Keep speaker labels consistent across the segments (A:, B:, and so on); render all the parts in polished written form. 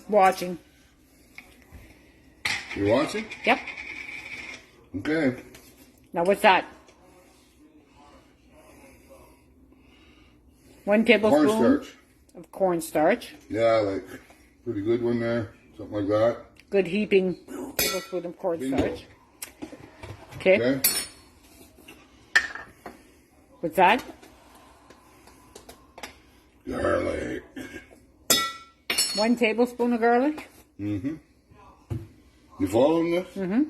A: Watching.
B: You're watching?
A: Yep.
B: Okay.
A: Now what's that? 1 tablespoon
B: Cornstarch.
A: of cornstarch.
B: Yeah, like pretty good one there. Something like that.
A: Good heaping tablespoon of cornstarch.
B: Bingo.
A: Okay.
B: Okay.
A: What's that?
B: Garlic.
A: 1 tablespoon of garlic.
B: Mm-hmm. You following this?
A: Mm-hmm.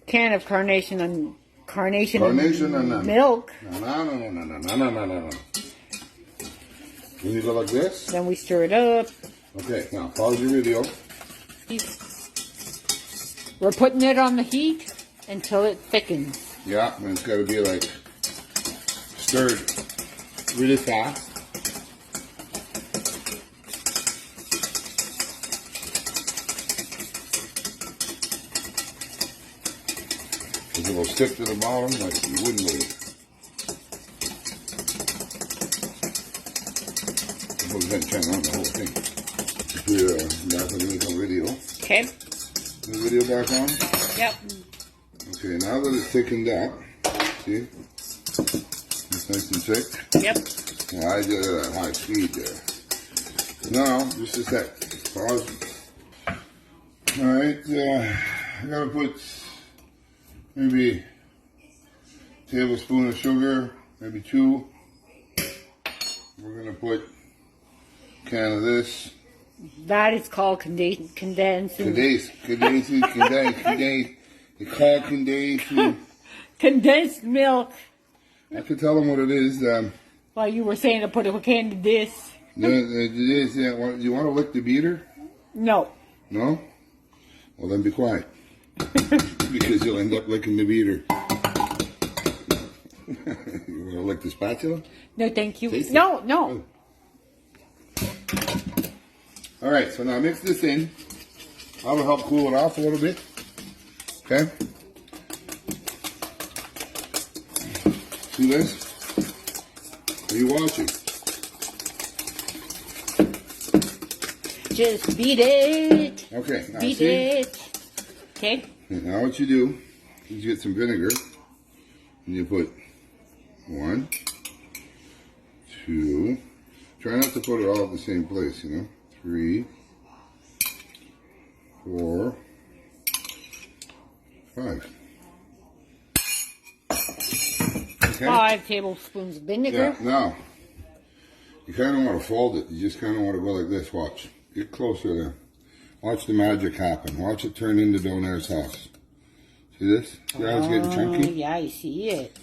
A: Can of carnation and milk.
B: No. When you go like this?
A: Then we stir it up.
B: Okay, now pause your video.
A: We're putting it on the heat until it thickens.
B: Yeah, and it's got to be like stirred really fast. Because it will stick to the bottom like you wouldn't believe. I was going to turn on the whole thing. Back on the video.
A: Okay.
B: The video back on?
A: Yep.
B: Okay, now that it's thickened up, see? It's nice and thick.
A: Yep.
B: Yeah, I did it at high speed there. Now, just a sec. Pause. Alright, I gotta put maybe a tablespoon of sugar, maybe 2. We're gonna put a can of this.
A: That is called condensing.
B: Condensed. It's called condensed.
A: Condensed milk.
B: I could tell them what it is.
A: Well, you were saying to put a can of this.
B: You want to lick the beater?
A: No.
B: No? Well, then be quiet. Because you'll end up licking the beater. You want to lick the spatula?
A: No, thank you.
B: Taste it.
A: No.
B: Oh. All right, so now mix this in. That'll help cool it off a little bit. Okay? See this? Are you watching?
A: Just beat it.
B: Okay, now
A: Beat
B: see?
A: it. Okay.
B: Now what you do is you get some vinegar and you put 1, 2. Try not to put it all at the same place, you know. 3, 4, 5. Okay?
A: 5 tablespoons of vinegar.
B: Yeah, now, you kind of want to fold it. You just kind of want to go like this. Watch. Get closer there. Watch the magic happen. Watch it turn into donair sauce. See this? See how it's getting chunky?
A: Yeah, I see it.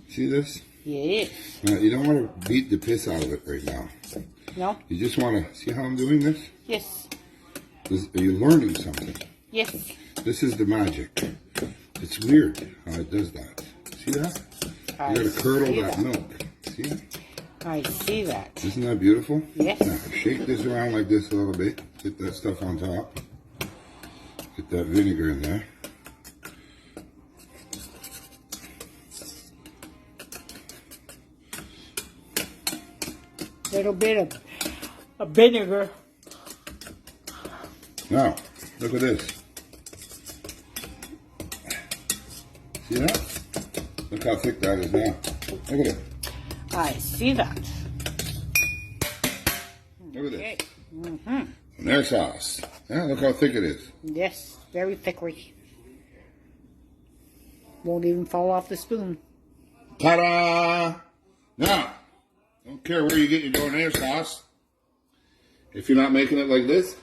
B: See this?
A: Yes.
B: Now, you don't want to beat the piss out of it right now.
A: No?
B: You just want to... See how I'm doing this?
A: Yes.
B: Are you learning something?
A: Yes.
B: This is the magic. It's weird how it does that. See that? You got to curdle that milk. See that?
A: I see that.
B: Isn't that beautiful?
A: Yes.
B: Now, shake this around like this a little bit. Get that stuff on top. Get that vinegar in there.
A: Little bit of vinegar.
B: Now, look at this. See that? Look how thick that is now. Look at it.
A: I see that.
B: Look at
A: Okay.
B: this.
A: Mm-hmm.
B: Donair sauce. Yeah, look how thick it is.
A: Yes, very thickly. Won't even fall off the spoon.
B: Ta-da! Now, don't care where you get your donair sauce. If you're not making it like this,